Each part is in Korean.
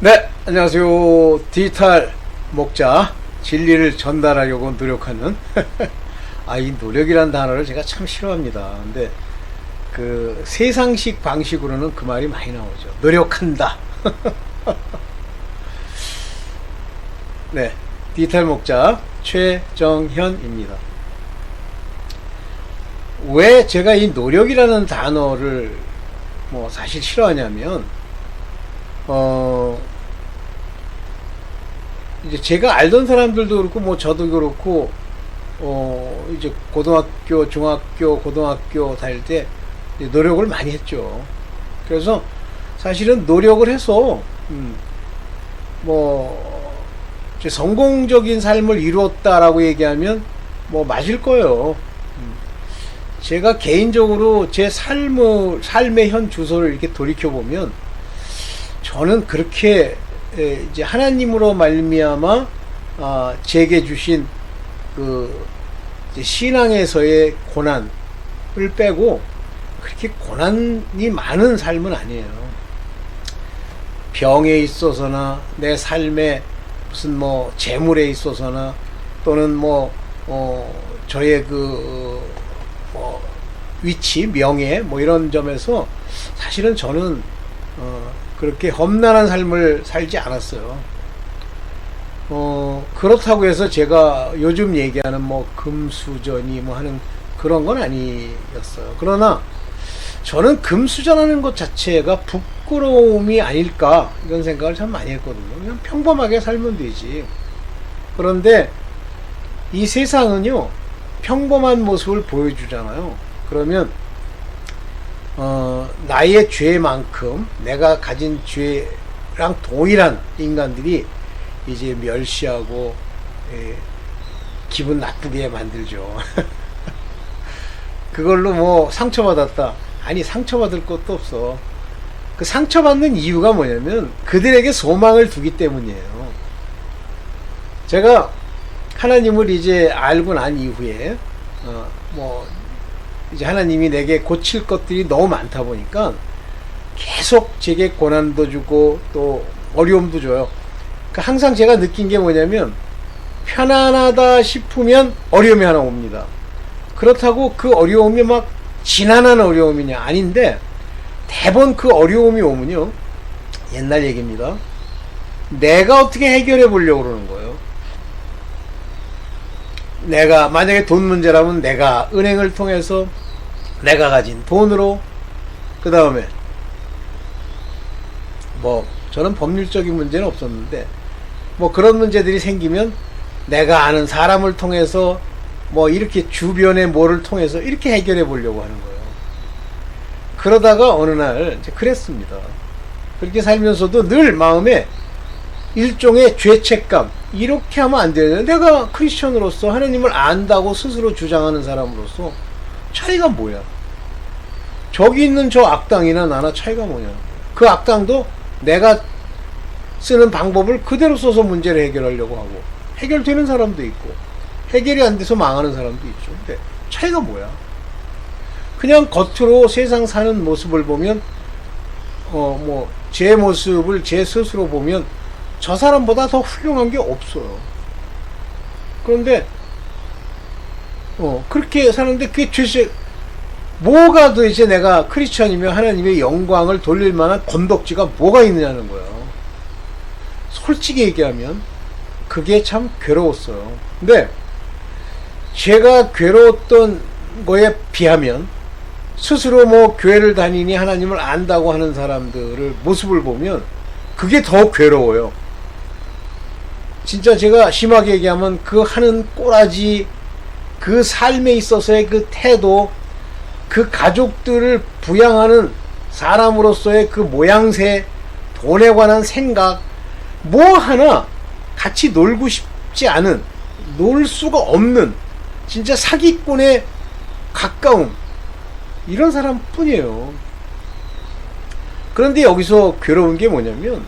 네, 안녕하세요. 디지털 목자, 진리를 전달하려고 노력하는 이 노력이란 단어를 제가 참 싫어합니다. 근데 그 세상식 방식으로는 그 말이 많이 나오죠. 노력한다. 네, 디지털 목자 최정현입니다. 왜 제가 이 노력이라는 단어를 사실 싫어하냐면 이제 제가 알던 사람들도 그렇고 저도 그렇고 이제 고등학교, 중학교, 고등학교 다닐 때 노력을 많이 했죠. 그래서 사실은 노력을 해서 이제 성공적인 삶을 이루었다라고 얘기하면 맞을 거예요. 제가 개인적으로 제 삶의 현 주소를 이렇게 돌이켜 보면 저는 그렇게 이제 하나님으로 말미암아 제게 주신 그 신앙에서의 고난을 빼고 그렇게 고난이 많은 삶은 아니에요. 병에 있어서나 내 삶에 무슨 재물에 있어서나 또는 저의 위치, 명예 이런 점에서 사실은 저는 그렇게 험난한 삶을 살지 않았어요. 그렇다고 해서 제가 요즘 얘기하는 금수저니 하는 그런 건 아니었어요. 그러나 저는 금수저라는 것 자체가 부끄러움이 아닐까 이런 생각을 참 많이 했거든요. 그냥 평범하게 살면 되지. 그런데 이 세상은요 평범한 모습을 보여주잖아요. 그러면 나의 죄만큼 내가 가진 죄랑 동일한 인간들이 이제 멸시하고 기분 나쁘게 만들죠. 그걸로 상처받았다. 아니, 상처받을 것도 없어. 그 상처받는 이유가 뭐냐면 그들에게 소망을 두기 때문이에요. 제가 하나님을 이제 알고 난 이후에 이제 하나님이 내게 고칠 것들이 너무 많다 보니까 계속 제게 고난도 주고 또 어려움도 줘요. 그러니까 항상 제가 느낀 게 뭐냐면 편안하다 싶으면 어려움이 하나 옵니다. 그렇다고 그 어려움이 지난한 어려움이냐? 아닌데 대부분 그 어려움이 오면요 옛날 얘기입니다. 내가 어떻게 해결해 보려고 그러는 거예요. 내가 만약에 돈 문제라면 내가 은행을 통해서 내가 가진 돈으로, 그 다음에 저는 법률적인 문제는 없었는데 그런 문제들이 생기면 내가 아는 사람을 통해서 이렇게 주변의 뭐를 통해서 이렇게 해결해 보려고 하는 거예요. 그러다가 어느 날 이제 그랬습니다. 그렇게 살면서도 늘 마음에 일종의 죄책감, 이렇게 하면 안 되는데 내가 크리스천으로서 하나님을 안다고 스스로 주장하는 사람으로서 차이가 뭐야? 저기 있는 저 악당이나 나나 차이가 뭐냐? 그 악당도 내가 쓰는 방법을 그대로 써서 문제를 해결하려고 하고 해결되는 사람도 있고 해결이 안 돼서 망하는 사람도 있죠. 근데 차이가 뭐야? 그냥 겉으로 세상 사는 모습을 보면 제 모습을 제 스스로 보면 저 사람보다 더 훌륭한 게 없어요. 그런데 그렇게 사는데 그게 죄책, 뭐가 도대체 내가 크리스천이며 하나님의 영광을 돌릴 만한 건덕지가 뭐가 있느냐는 거예요. 솔직히 얘기하면 그게 참 괴로웠어요. 근데 제가 괴로웠던 거에 비하면 스스로 교회를 다니니 하나님을 안다고 하는 사람들을 모습을 보면 그게 더 괴로워요. 진짜 제가 심하게 얘기하면 그 하는 꼬라지, 그 삶에 있어서의 그 태도, 그 가족들을 부양하는 사람으로서의 그 모양새, 돈에 관한 생각, 하나 같이 놀고 싶지 않은, 놀 수가 없는 진짜 사기꾼에 가까운 이런 사람 뿐이에요. 그런데 여기서 괴로운 게 뭐냐면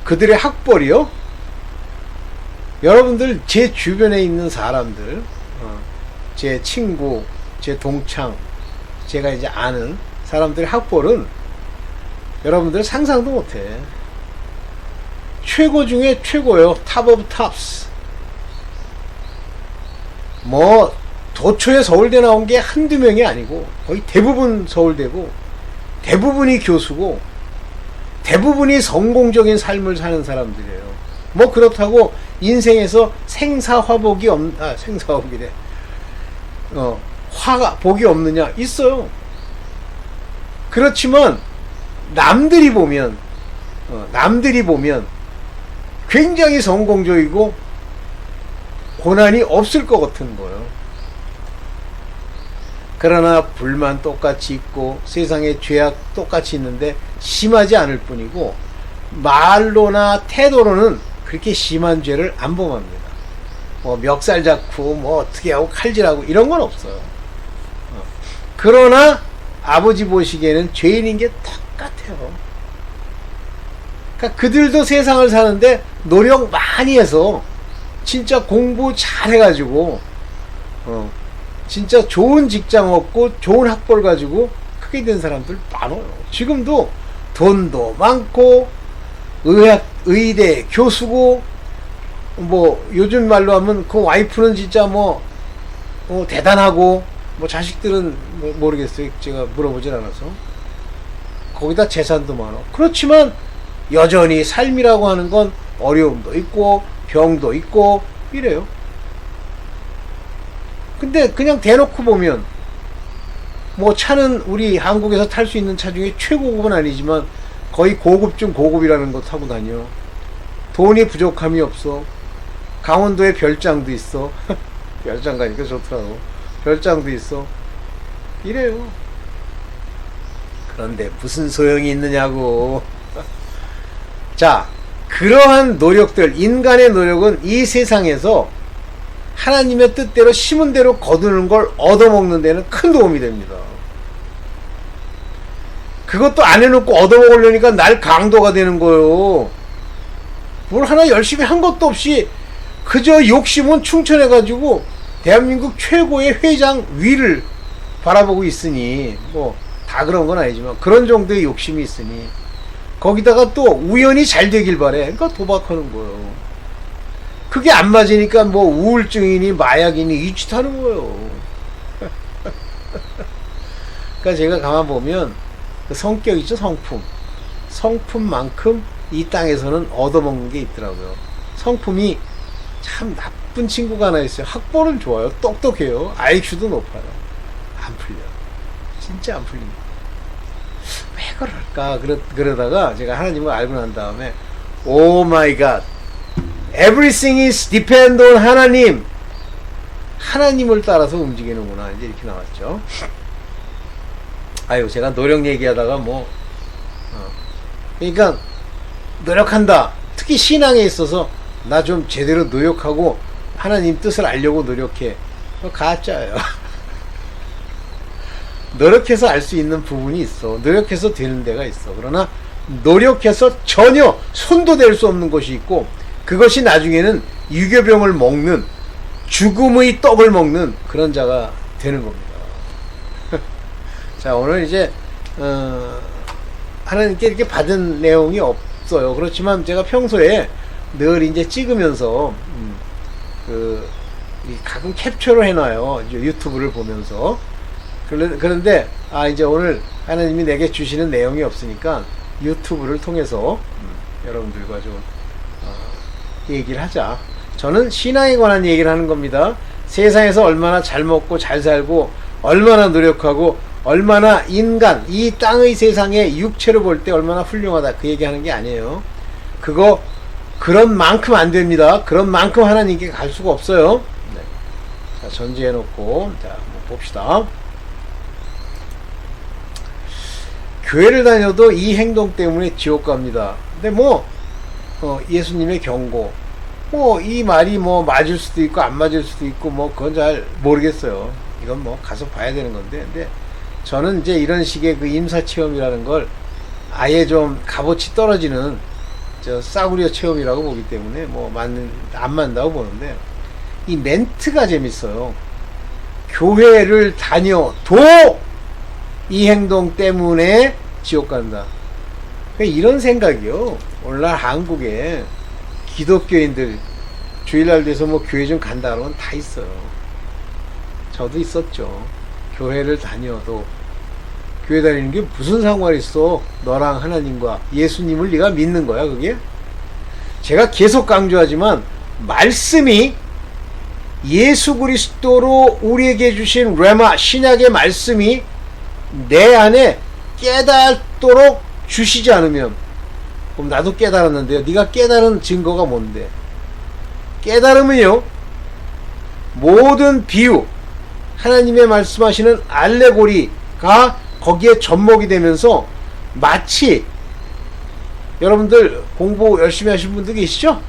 그들의 학벌이요, 여러분들 제 주변에 있는 사람들, 제 친구, 제 동창, 제가 이제 아는 사람들의 학벌은 여러분들 상상도 못해. 최고 중에 최고예요. 탑 오브 탑스. 뭐 도초에 서울대 나온 게 한두 명이 아니고 거의 대부분 서울대고 대부분이 교수고 대부분이 성공적인 삶을 사는 사람들이에요. 뭐 그렇다고 인생에서 생사화복이 생사화복이래. 복이 없느냐? 있어요. 그렇지만 남들이 보면 굉장히 성공적이고 고난이 없을 것 같은 거예요. 그러나 불만 똑같이 있고 세상에 죄악 똑같이 있는데 심하지 않을 뿐이고 말로나 태도로는 그렇게 심한 죄를 안 범합니다. 뭐 멱살 잡고 뭐 어떻게 하고 칼질하고 이런 건 없어요. 그러나 아버지 보시기에는 죄인인 게 똑같아요. 그러니까 그들도 세상을 사는데 노력 많이 해서 진짜 공부 잘 해가지고 진짜 좋은 직장 얻고 좋은 학벌 가지고 크게 된 사람들 많아요. 지금도 돈도 많고 의대 교수고 뭐 요즘 말로 하면 그 와이프는 진짜 대단하고 뭐 자식들은 모르겠어요. 제가 물어보질 않아서. 거기다 재산도 많아. 그렇지만 여전히 삶이라고 하는 건 어려움도 있고 병도 있고 이래요. 근데 그냥 대놓고 보면 뭐 차는 우리 한국에서 탈 수 있는 차 중에 최고급은 아니지만 거의 고급 중 고급이라는 거 타고 다녀. 돈이 부족함이 없어. 강원도에 별장도 있어. 별장 가니까 좋더라고. 별장도 있어. 이래요. 그런데 무슨 소용이 있느냐고. 자, 그러한 노력들, 인간의 노력은 이 세상에서 하나님의 뜻대로 심은 대로 거두는 걸 얻어먹는 데는 큰 도움이 됩니다. 그것도 안 해놓고 얻어먹으려니까 날 강도가 되는 거예요. 뭘 하나 열심히 한 것도 없이 그저 욕심은 충천해가지고 대한민국 최고의 회장 위를 바라보고 있으니 뭐 다 그런 건 아니지만 그런 정도의 욕심이 있으니 거기다가 또 우연히 잘 되길 바래. 그러니까 도박하는 거예요. 그게 안 맞으니까 뭐 우울증이니 마약이니 이짓하는 거예요. 그러니까 제가 가만 보면 그 성격 있죠, 성품만큼 이 땅에서는 얻어먹는 게 있더라고요. 성품이 참 나쁜 친구가 하나 있어요. 학벌은 좋아요. 똑똑해요. IQ도 높아요. 안 풀려. 진짜 안 풀립니다. 왜 그럴까? 그러다가 제가 하나님을 알고 난 다음에 오 마이 갓, everything is depend on 하나님. 하나님을 따라서 움직이는구나. 이제 이렇게 나왔죠. 아유, 제가 노력 얘기하다가 그러니까 노력한다. 특히 신앙에 있어서 나 좀 제대로 노력하고 하나님 뜻을 알려고 노력해. 가짜예요. 노력해서 알 수 있는 부분이 있어. 노력해서 되는 데가 있어. 그러나 노력해서 전혀 손도 댈 수 없는 것이 있고 그것이 나중에는 유교병을 먹는 죽음의 떡을 먹는 그런 자가 되는 겁니다. 자, 오늘 이제 하나님께 이렇게 받은 내용이 없어요. 그렇지만 제가 평소에 늘 이제 찍으면서 가끔 캡처를 해놔요. 이제 유튜브를 보면서. 그런데 이제 오늘 하나님이 내게 주시는 내용이 없으니까 유튜브를 통해서 여러분들과 좀 얘기를 하자. 저는 신앙에 관한 얘기를 하는 겁니다. 세상에서 얼마나 잘 먹고 잘 살고 얼마나 노력하고 얼마나 인간 이 땅의 세상에 육체로 볼 때 얼마나 훌륭하다 그 얘기하는 게 아니에요. 그런 만큼 안 됩니다. 그런 만큼 하나님께 갈 수가 없어요. 네. 자, 전지해 놓고 자, 한번 봅시다. 교회를 다녀도 이 행동 때문에 지옥 갑니다. 근데 예수님의 경고 이 말이 맞을 수도 있고 안 맞을 수도 있고 그건 잘 모르겠어요. 이건 가서 봐야 되는 건데, 근데 저는 이제 이런 식의 그 임사 체험이라는 걸 아예 좀 값어치 떨어지는 싸구려 체험이라고 보기 때문에 안 맞는다고 보는데 이 멘트가 재밌어요. 교회를 다녀도 이 행동 때문에 지옥 간다. 그러니까 이런 생각이요. 오늘날 한국에 기독교인들 주일날 돼서 뭐 교회 좀 간다 그러면 다 있어요. 저도 있었죠. 교회를 다녀도 교회 다니는 게 무슨 상관이 있어? 너랑 하나님과 예수님을 네가 믿는 거야, 그게? 제가 계속 강조하지만 말씀이 예수 그리스도로 우리에게 주신 레마 신약의 말씀이 내 안에 깨닫도록 주시지 않으면, 그럼 나도 깨달았는데요. 네가 깨달은 증거가 뭔데? 깨달음은요, 모든 비유, 하나님의 말씀하시는 알레고리가 거기에 접목이 되면서 마치 여러분들 공부 열심히 하시는 분들 계시죠?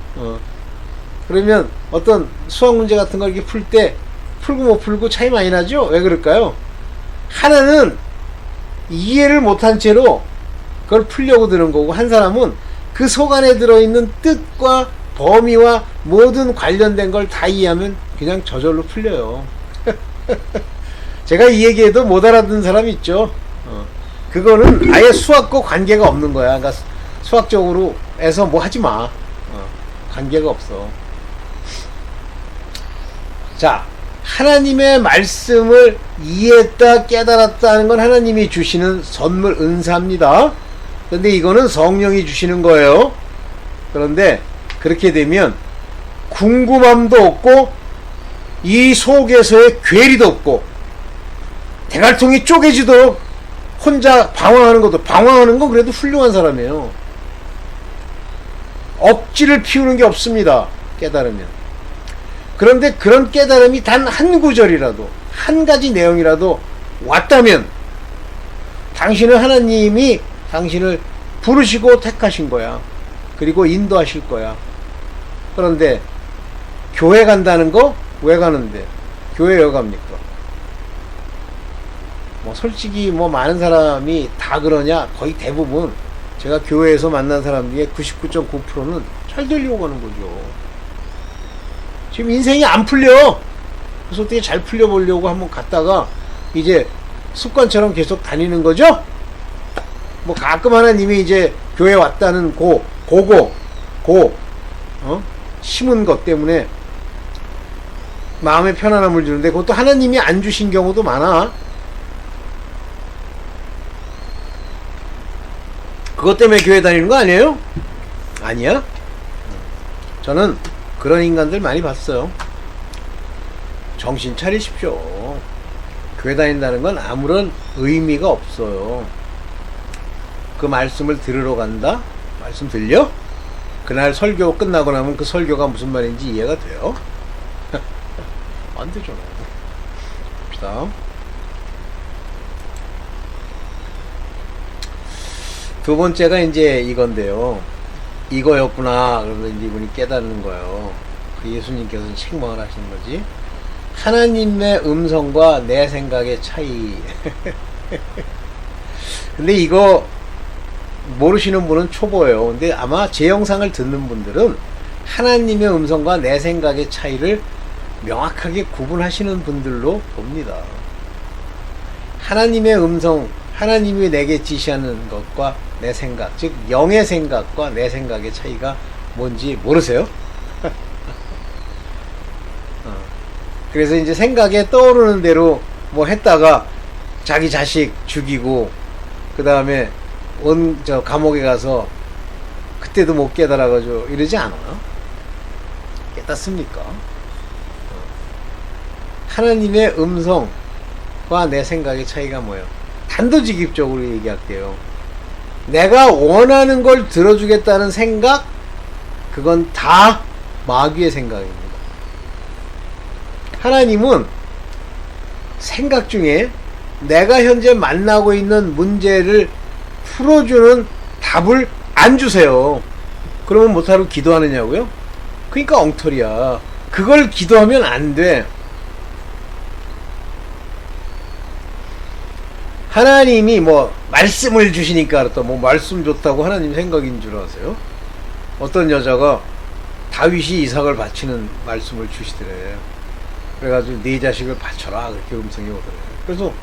그러면 어떤 수학 문제 같은 걸 이렇게 풀 때 풀고 못 풀고 차이 많이 나죠? 왜 그럴까요? 하나는 이해를 못한 채로 그걸 풀려고 드는 거고, 한 사람은 그 속 안에 들어있는 뜻과 범위와 모든 관련된 걸 다 이해하면 그냥 저절로 풀려요. 제가 이 얘기해도 못 알아듣는 사람이 있죠. 그거는 아예 수학과 관계가 없는 거야. 그러니까 수학적으로 해서 뭐 하지 마. 관계가 없어. 자, 하나님의 말씀을 이해했다, 깨달았다 하는 건 하나님이 주시는 선물, 은사입니다. 그런데 이거는 성령이 주시는 거예요. 그런데 그렇게 되면 궁금함도 없고 이 속에서의 괴리도 없고 대갈통이 쪼개지도록 혼자 방황하는 것도, 방황하는 건 그래도 훌륭한 사람이에요. 억지를 피우는 게 없습니다, 깨달으면. 그런데 그런 깨달음이 단 한 구절이라도, 한 가지 내용이라도 왔다면 당신은 하나님이 당신을 부르시고 택하신 거야. 그리고 인도하실 거야. 그런데 교회 간다는 거 왜 가는데? 교회 왜 갑니까? 뭐 솔직히 뭐 많은 사람이 다 그러냐? 거의 대부분 제가 교회에서 만난 사람 중에 99.9%는 잘 되려고 가는 거죠. 지금 인생이 안 풀려. 그래서 어떻게 잘 풀려보려고 한번 갔다가 이제 습관처럼 계속 다니는 거죠? 뭐 가끔 하나님이 이제 교회 왔다는 심은 것 때문에 마음의 편안함을 주는데, 그것도 하나님이 안 주신 경우도 많아. 그것 때문에 교회 다니는 거 아니에요? 아니야? 저는 그런 인간들 많이 봤어요. 정신 차리십시오. 교회 다닌다는 건 아무런 의미가 없어요. 그 말씀을 들으러 간다? 말씀 들려? 그날 설교 끝나고 나면 그 설교가 무슨 말인지 이해가 돼요? 안 되죠. 봅시다. 두 번째가 이제 이건데요. 이거였구나. 그러면서 이제 이분이 깨닫는 거예요. 그 예수님께서는 책망을 하시는 거지. 하나님의 음성과 내 생각의 차이. 근데 이거 모르시는 분은 초보예요. 근데 아마 제 영상을 듣는 분들은 하나님의 음성과 내 생각의 차이를 명확하게 구분하시는 분들로 봅니다. 하나님의 음성, 하나님이 내게 지시하는 것과 내 생각, 즉 영의 생각과 내 생각의 차이가 뭔지 모르세요? 그래서 이제 생각에 떠오르는 대로 뭐 했다가 자기 자식 죽이고, 그 다음에 감옥에 가서 그때도 못 깨달아가지고 이러지 않아요? 깨닫습니까? 하나님의 음성과 내 생각의 차이가 뭐예요? 단도직입적으로 얘기할게요. 내가 원하는 걸 들어주겠다는 생각, 그건 다 마귀의 생각입니다. 하나님은 생각 중에 내가 현재 만나고 있는 문제를 풀어주는 답을 안 주세요. 그러면 못하러 기도하느냐고요? 그러니까 엉터리야. 그걸 기도하면 안 돼. 하나님이 뭐 말씀을 주시니까 또 뭐 말씀 좋다고 하나님 생각인 줄 아세요? 어떤 여자가 다윗이 이삭을 바치는 말씀을 주시더래. 그래가지고 네 자식을 바쳐라, 그렇게 음성이 오더래. 그래서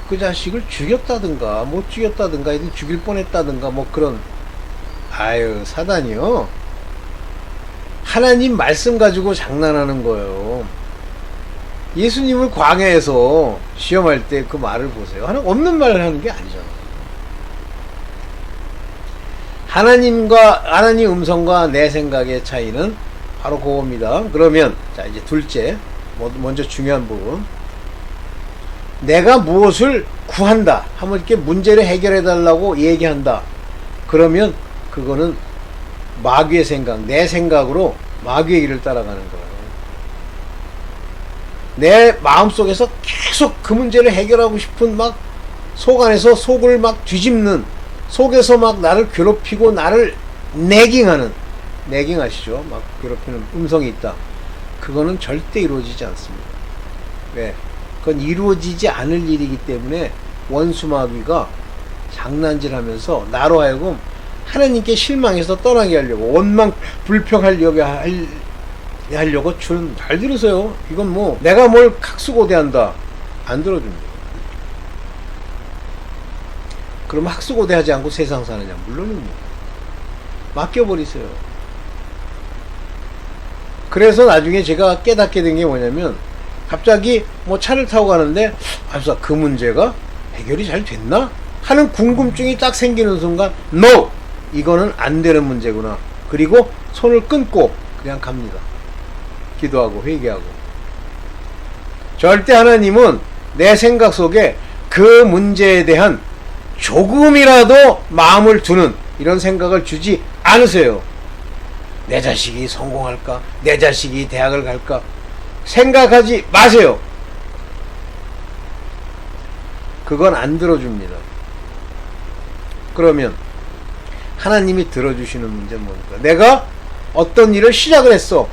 그 자식을 죽였다든가 못 죽였다든가 이든 죽일 뻔했다든가 뭐 그런. 아유, 사단이요, 하나님 말씀 가지고 장난하는 거예요. 예수님을 광야에서 시험할 때 그 말을 보세요. 하나 없는 말을 하는 게 아니잖아요. 하나님 음성과 내 생각의 차이는 바로 그겁니다. 그러면 자, 이제 둘째, 먼저 중요한 부분, 내가 무엇을 구한다 하면 이렇게 문제를 해결해 달라고 얘기한다. 그러면 그거는 마귀의 생각, 내 생각으로 마귀의 길을 따라가는 거예요. 내 마음속에서 계속 그 문제를 해결하고 싶은 막 속 안에서 속을 막 뒤집는, 속에서 막 나를 괴롭히고 나를 내깅하는, 내깅하시죠, 막 괴롭히는 음성이 있다. 그거는 절대 이루어지지 않습니다. 왜? 그건 이루어지지 않을 일이기 때문에 원수 마귀가 장난질하면서 나로 하여금 하나님께 실망해서 떠나게 하려고, 원망 불평하려고 하려고 잘 들으세요. 이건 뭐 내가 뭘 학수고대한다, 안 들어줍니다. 그러면 학수고대하지 않고 세상 사느냐? 물론입니다. 맡겨버리세요. 그래서 나중에 제가 깨닫게 된 게 뭐냐면, 갑자기 뭐 차를 타고 가는데 그 문제가 해결이 잘 됐나? 하는 궁금증이 딱 생기는 순간, NO! 이거는 안 되는 문제구나. 그리고 손을 끊고 그냥 갑니다. 기도하고 회개하고. 절대 하나님은 내 생각 속에 그 문제에 대한 조금이라도 마음을 두는 이런 생각을 주지 않으세요. 내 자식이 성공할까? 내 자식이 대학을 갈까? 생각하지 마세요. 그건 안 들어줍니다. 그러면 하나님이 들어주시는 문제는 뭡니까? 내가 어떤 일을 시작을 했어.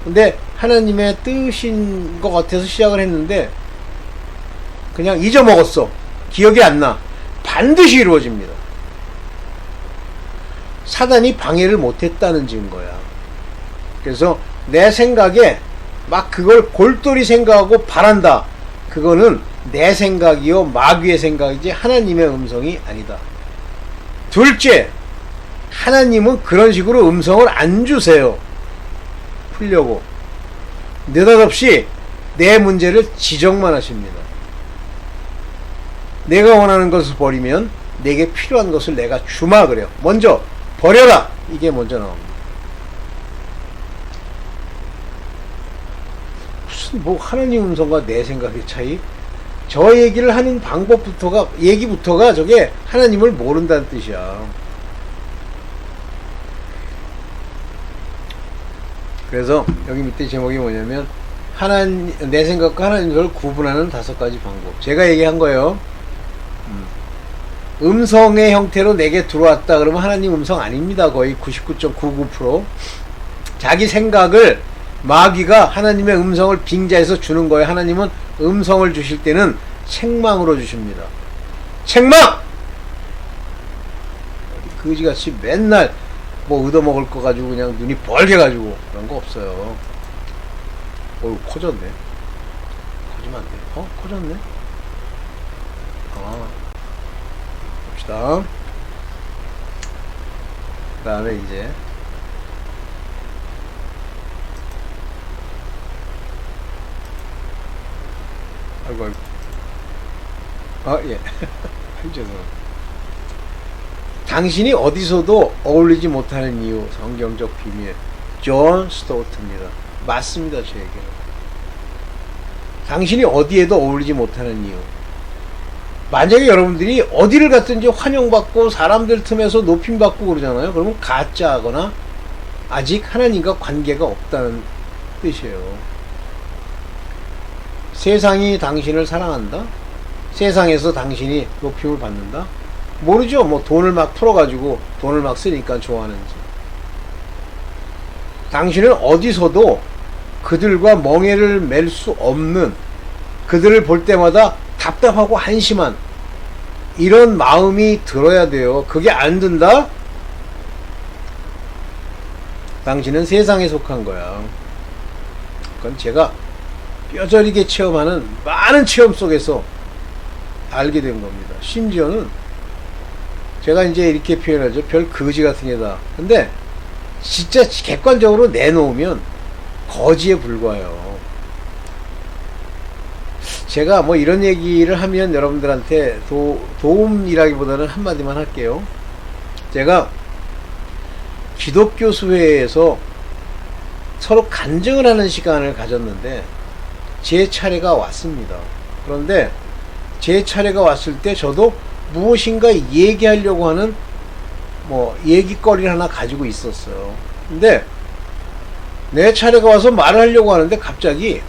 근데 하나님의 뜻인 것 같아서 시작을 했는데 그냥 잊어먹었어. 기억이 안 나. 반드시 이루어집니다. 사단이 방해를 못했다는 증거야. 그래서 내 생각에 막 그걸 골똘히 생각하고 바란다. 그거는 내 생각이요 마귀의 생각이지 하나님의 음성이 아니다. 둘째, 하나님은 그런 식으로 음성을 안 주세요. 풀려고. 느닷없이 내 문제를 지적만 하십니다. 내가 원하는 것을 버리면 내게 필요한 것을 내가 주마 그래요. 먼저 버려라. 이게 먼저 나옵니다. 무슨 뭐 하나님 음성과 내 생각의 차이? 저 얘기를 하는 얘기부터가 저게 하나님을 모른다는 뜻이야. 그래서 여기 밑에 제목이 뭐냐면 내 생각과 하나님을 구분하는 5가지 방법. 제가 얘기한 거예요. 음성의 형태로 내게 들어왔다 그러면 하나님 음성 아닙니다. 거의 99.99%. 자기 생각을 마귀가 하나님의 음성을 빙자해서 주는 거예요. 하나님은 음성을 주실 때는 책망으로 주십니다. 책망! 그지같이 맨날 뭐 얻어먹을 거 가지고 그냥 눈이 벌게 가지고 그런 거 없어요. 어휴, 커졌네. 커지면 안 돼. 커졌네. 봅시다. 그 다음에 이제 아이고 예. 죄송합니다. 당신이 어디서도 어울리지 못하는 이유, 성경적 비밀. 존 스토트입니다. 맞습니다. 제 얘기는. 당신이 어디에도 어울리지 못하는 이유. 만약에 여러분들이 어디를 갔든지 환영받고 사람들 틈에서 높임받고 그러잖아요. 그러면 가짜하거나 아직 하나님과 관계가 없다는 뜻이에요. 세상이 당신을 사랑한다? 세상에서 당신이 높임을 받는다? 모르죠. 뭐 돈을 막 풀어가지고 돈을 막 쓰니까 좋아하는지. 당신은 어디서도 그들과 멍해를 맬 수 없는, 그들을 볼 때마다 답답하고 한심한 이런 마음이 들어야 돼요. 그게 안 든다? 당신은 세상에 속한 거야. 그건 제가 뼈저리게 체험하는 많은 체험 속에서 알게 된 겁니다. 심지어는 제가 이제 이렇게 표현하죠. 별 거지 같은 게다. 근데 진짜 객관적으로 내놓으면 거지에 불과해요. 제가 뭐 이런 얘기를 하면 여러분들한테 도움이라기보다는 한마디만 할게요. 제가 기독교 수회에서 서로 간증을 하는 시간을 가졌는데 제 차례가 왔습니다. 그런데 제 차례가 왔을 때 저도 무엇인가 얘기하려고 하는 뭐 얘기거리를 하나 가지고 있었어요. 근데 내 차례가 와서 말을 하려고 하는데 갑자기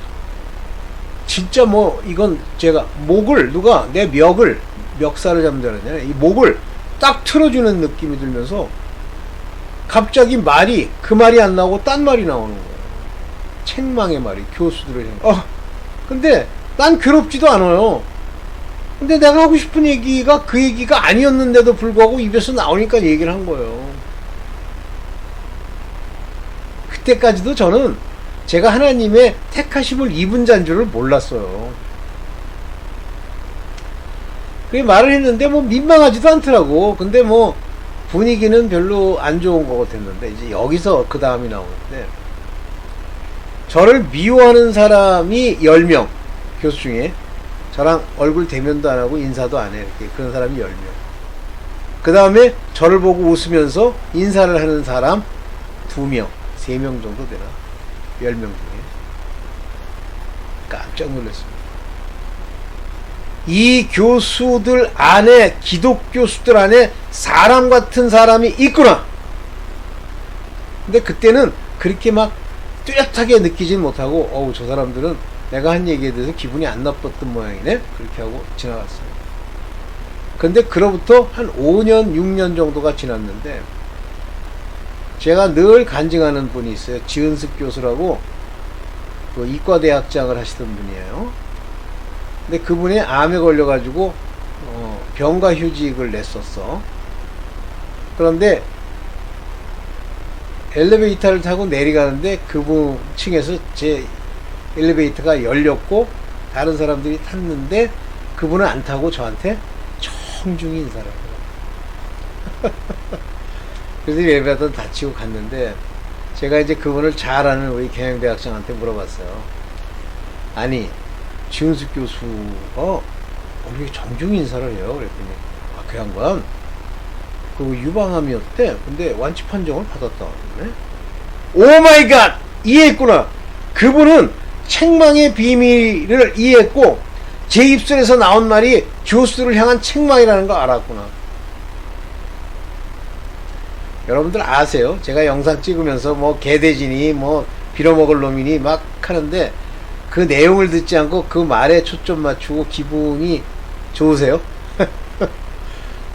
진짜 뭐 이건 제가 목을 누가 내 멱살을 잡는다느냐 이 목을 딱 틀어주는 느낌이 들면서 갑자기 그 말이 안 나오고 딴 말이 나오는 거예요. 책망의 말이 교수들을 근데 난 괴롭지도 않아요. 근데 내가 하고 싶은 얘기가 그 얘기가 아니었는데도 불구하고 입에서 나오니까 얘기를 한 거예요. 그때까지도 저는 제가 하나님의 택하심을 입은 자인 줄을 몰랐어요. 그 말을 했는데 뭐 민망하지도 않더라고. 근데 뭐 분위기는 별로 안 좋은 것 같았는데 이제 여기서 그 다음이 나오는데 저를 미워하는 사람이 10명 교수 중에 저랑 얼굴 대면도 안 하고 인사도 안 해. 이렇게 그런 사람이 10명. 그 다음에 저를 보고 웃으면서 인사를 하는 사람 2명, 3명 정도 되나? 10명 중에. 깜짝 놀랐습니다. 이 교수들 안에, 기독교수들 안에 사람 같은 사람이 있구나! 근데 그때는 그렇게 막 뚜렷하게 느끼진 못하고, 저 사람들은 내가 한 얘기에 대해서 기분이 안 나빴던 모양이네? 그렇게 하고 지나갔어요. 근데 그로부터 한 5년, 6년 정도가 지났는데, 제가 늘 간증하는 분이 있어요. 지은숙 교수라고, 그 이과대학장을 하시던 분이에요. 근데 그분이 암에 걸려가지고, 병가 휴직을 냈었어. 그런데, 엘리베이터를 타고 내려가는데 그분 층에서 제 엘리베이터가 열렸고 다른 사람들이 탔는데 그분은 안 타고 저한테 청중히 인사를 하더라고요. 그래서 엘리베이터 닫히고 갔는데 제가 이제 그분을 잘 아는 우리 경영대학장한테 물어봤어요. 아니 지은숙 교수가 우리 정중히 인사를 해요. 그랬더니 그 양반 그 유방암이었대. 근데 완치 판정을 받았다. 오 마이 갓! 이해했구나. 그분은 책망의 비밀을 이해했고 제 입술에서 나온 말이 교수들을 향한 책망이라는 걸 알았구나. 여러분들 아세요? 제가 영상 찍으면서 뭐 개돼지니 뭐 빌어먹을 놈이니 막 하는데 그 내용을 듣지 않고 그 말에 초점 맞추고 기분이 좋으세요?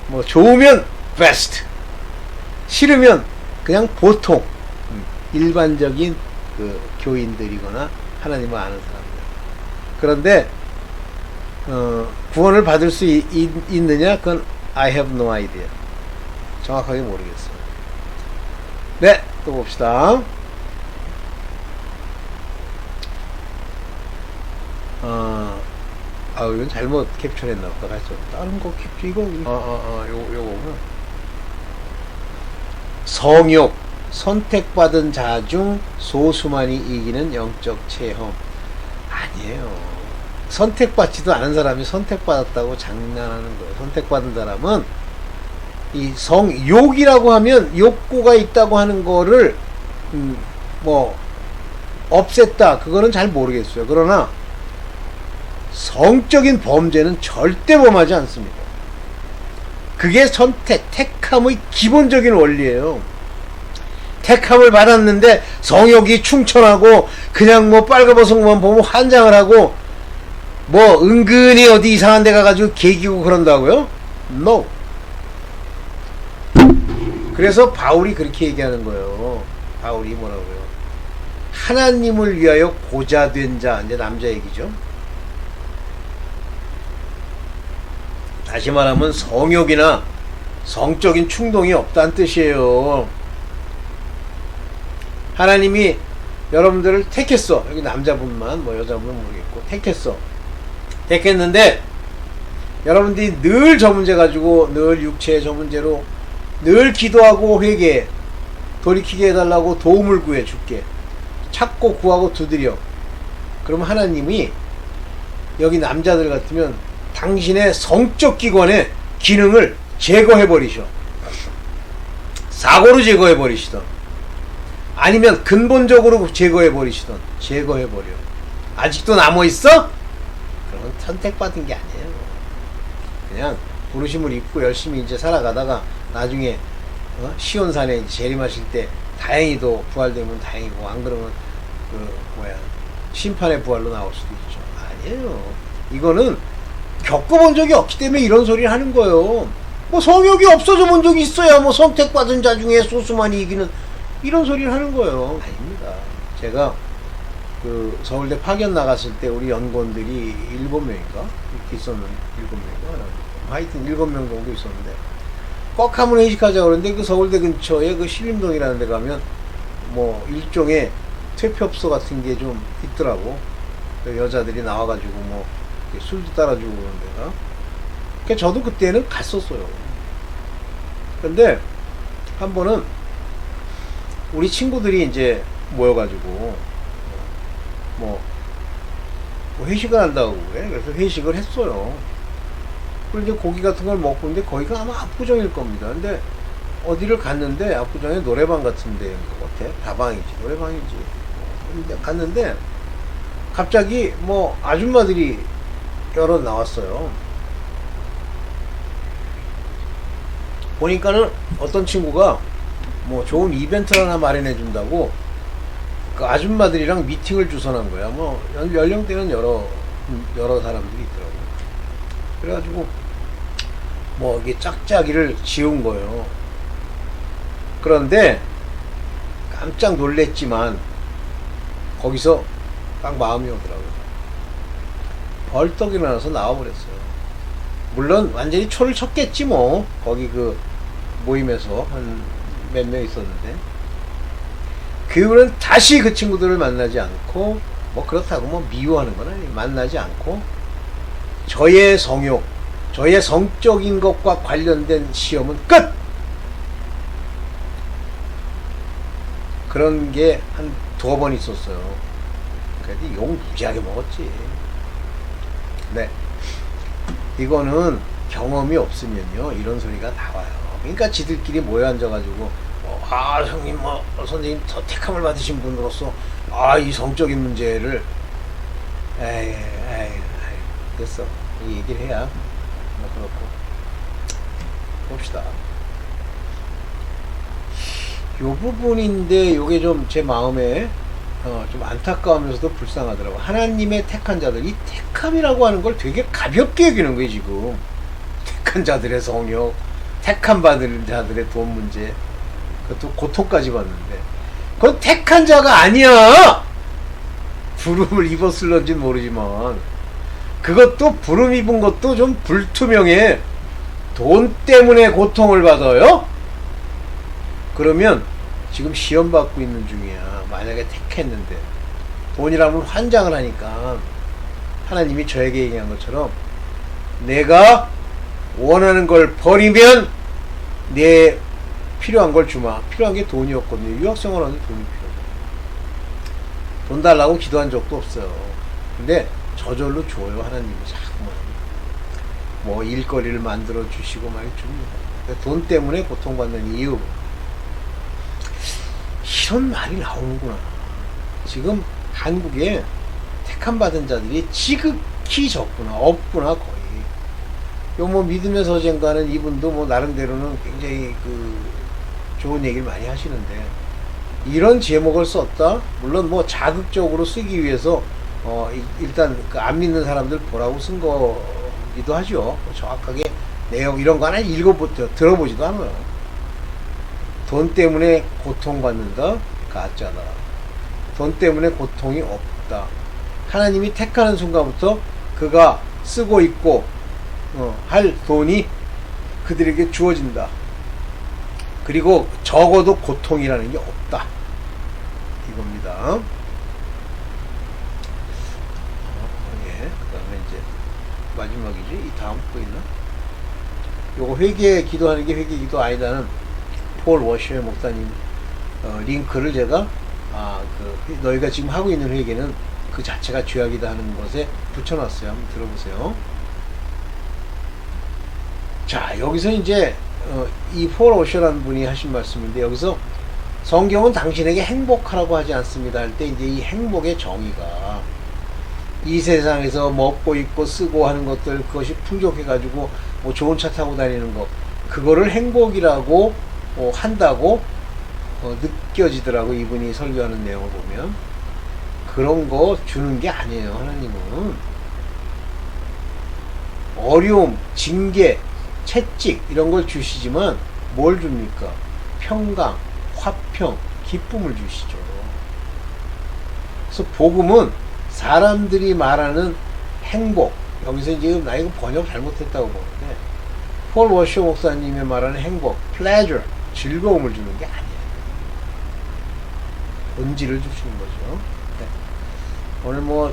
뭐 좋으면 베스트, 싫으면 그냥 보통 일반적인 그 교인들이거나 하나님을 아는 사람들. 그런데 구원을 받을 수 있느냐? 그건 I have no idea. 정확하게 모르겠어요. 네, 또 봅시다. 이건 잘못 캡처했나 보다. 다른 거 캡처, 요거구나. 성욕, 선택받은 자 중 소수만이 이기는 영적 체험. 아니에요. 선택받지도 않은 사람이 선택받았다고 장난하는 거예요. 선택받은 사람은 이 성욕이라고 하면 욕구가 있다고 하는 거를 뭐 없앴다. 그거는 잘 모르겠어요. 그러나 성적인 범죄는 절대 범하지 않습니다. 그게 택함의 기본적인 원리예요. 택함을 받았는데 성욕이 충천하고 그냥 뭐 빨가벗은 보면 환장을 하고 뭐 은근히 어디 이상한 데 가가지고 개기고 그런다고요? No. 그래서 바울이 그렇게 얘기하는 거예요. 바울이 뭐라고요? 하나님을 위하여 고자된 자, 이제 남자 얘기죠. 다시 말하면 성욕이나 성적인 충동이 없다는 뜻이에요. 하나님이 여러분들을 택했어. 여기 남자분만 뭐 여자분은 모르겠고 택했어. 택했는데 여러분들이 늘 저 문제 가지고 늘 육체의 저 문제로 늘 기도하고 회개 돌이키게 해달라고 도움을 구해 줄게. 찾고 구하고 두드려. 그럼 하나님이 여기 남자들 같으면 당신의 성적 기관의 기능을 제거해 버리셔. 사고로 제거해 버리시던 아니면 근본적으로 제거해 버리시던 제거해 버려. 아직도 남아 있어? 그러면 선택받은 게 아니에요. 그냥 부르심을 입고 열심히 이제 살아가다가 나중에 시온산에 재림하실 때 다행히도 부활되면 다행이고 안 그러면 심판의 부활로 나올 수도 있죠. 아니에요. 이거는 겪어본 적이 없기 때문에 이런 소리를 하는 거예요. 뭐 성욕이 없어져 본 적이 있어야 뭐 선택받은 자 중에 소수만이 이기는 이런 소리를 하는 거예요. 아닙니다. 제가 그 서울대 파견 나갔을 때 우리 연구원들이 7명인가? 이렇게 있었는데 7명인가? 하여튼 7명 정도 있었는데 꼭 한번 회식하자 그러는데 그 서울대 근처에 그 신림동이라는 데 가면 뭐 일종의 퇴폐업소 같은 게 좀 있더라고. 여자들이 나와가지고 뭐 술도 따라주고 그런 데가. 그러니까 저도 그때는 갔었어요. 근데 한 번은 우리 친구들이 이제 모여가지고 뭐 회식을 한다고 그래. 그래서 회식을 했어요. 그리고 이제 고기 같은 걸 먹고 있는데 거기가 아마 압구정일 겁니다. 근데 어디를 갔는데 압구정에 노래방 같은 데인 것 같아. 다방이지, 노래방이지. 근데 갔는데 갑자기 뭐 아줌마들이 여러 나왔어요. 보니까는 어떤 친구가 뭐 좋은 이벤트를 하나 마련해 준다고 그 아줌마들이랑 미팅을 주선한 거야. 뭐 연령대는 여러 사람들이 있더라고. 그래가지고 뭐 이게 짝짝이를 지은 거예요. 그런데 깜짝 놀랬지만 거기서 딱 마음이 오더라고요. 벌떡 일어나서 나와버렸어요. 물론 완전히 초를 쳤겠지 뭐. 거기 그 모임에서 한 몇 명 있었는데 그 후로는 다시 그 친구들을 만나지 않고 뭐 그렇다고 뭐 미워하는 건 아니에요. 만나지 않고 저의 성욕, 저의 성적인 것과 관련된 시험은 끝! 그런 게 한 2번 있었어요. 그래도 욕 무지하게 먹었지. 네. 이거는 경험이 없으면요, 이런 소리가 나와요. 그러니까 지들끼리 모여 앉아가지고, 형님, 선생님, 더 택함을 받으신 분으로서, 이 성적인 문제를, 에이, 됐어. 이 얘기를 해야, 뭐, 그렇고. 봅시다. 요 부분인데, 요게 좀 제 마음에, 좀 안타까우면서도 불쌍하더라고. 하나님의 택한 자들, 이 택함이라고 하는 걸 되게 가볍게 여기는 거예요, 지금. 택한 자들의 성욕, 택함 받은 자들의 돈 문제, 그것도 고통까지 받는데, 그건 택한 자가 아니야! 부름을 입었을런지 모르지만, 그것도 부름 입은 것도 좀 불투명해. 돈 때문에 고통을 받아요? 그러면 지금 시험 받고 있는 중이야. 만약에 택했는데 돈이라면 환장을 하니까 하나님이 저에게 얘기한 것처럼 내가 원하는 걸 버리면 내 필요한 걸 주마. 필요한 게 돈이었거든요. 유학생활 하는데 돈이 필요해요. 돈 달라고 기도한 적도 없어요. 근데 저절로 줘요. 하나님이 자꾸만 뭐 일거리를 만들어 주시고 많이 줍니다. 돈 때문에 고통받는 이유, 이런 말이 나오는구나. 지금 한국에 택함 받은 자들이 지극히 적구나. 없구나 거의. 요 뭐 믿음의 서쟁가는 이분도 뭐 나름대로는 굉장히 그 좋은 얘기를 많이 하시는데, 이런 제목을 썼다? 물론 뭐 자극적으로 쓰기 위해서 일단 그 안 믿는 사람들 보라고 쓴 거기도 하죠. 정확하게 내용 이런 거 하나 들어보지도 않아요. 돈 때문에 고통받는다? 가짜다. 돈 때문에 고통이 없다. 하나님이 택하는 순간부터 그가 쓰고 있고 할 돈이 그들에게 주어진다. 그리고 적어도 고통이라는 게 없다. 이겁니다. 예, 그 다음에 이제 마지막이지? 이 다음 거 있나? 요거 회개 기도하는 게 회개 기도 아니다는 폴 워셔의 목사님 링크를 제가 너희가 지금 하고 있는 회개는 그 자체가 죄악이다 하는 것에 붙여놨어요. 한번 들어보세요. 자, 여기서 이제 이 폴 워셔라는 분이 하신 말씀인데, 여기서 성경은 당신에게 행복하라고 하지 않습니다 할 때, 이제 이 행복의 정의가 이 세상에서 먹고 입고 쓰고 하는 것들, 그것이 풍족해가지고 뭐 좋은 차 타고 다니는 거, 그거를 행복이라고 한다고 느껴지더라고. 이분이 설교하는 내용을 보면 그런 거 주는 게 아니에요. 하나님은 어려움, 징계, 채찍 이런 걸 주시지만 뭘 줍니까? 평강, 화평, 기쁨을 주시죠. 그래서 복음은 사람들이 말하는 행복, 여기서 지금 나 이거 번역 잘못했다고 보는데, 폴 워셔 목사님이 말하는 행복, pleasure, 즐거움을 주는 게 아니에요. 본질을 주시는 거죠. 네. 오늘 뭐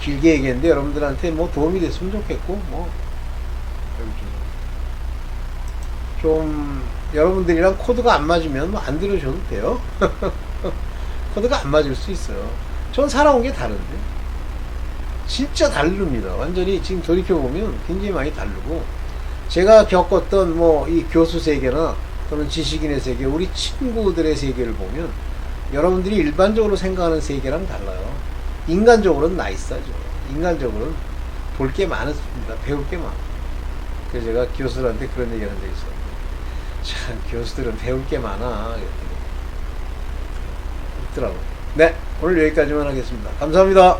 길게 얘기했는데 여러분들한테 뭐 도움이 됐으면 좋겠고, 뭐 좀 여러분들이랑 코드가 안 맞으면 뭐 안 들으셔도 돼요. 코드가 안 맞을 수 있어요. 전 살아온 게 다른데 진짜 다릅니다. 완전히 지금 돌이켜보면 굉장히 많이 다르고, 제가 겪었던 뭐 이 교수 세계나 또는 지식인의 세계, 우리 친구들의 세계를 보면 여러분들이 일반적으로 생각하는 세계랑 달라요. 인간적으로는 나이스하죠. 인간적으로는 볼 게 많습니다. 배울 게 많아요. 그래서 제가 교수들한테 그런 얘기 한 적이 있어요. 참, 교수들은 배울 게 많아. 그랬더니 있더라고요. 네, 오늘 여기까지만 하겠습니다. 감사합니다.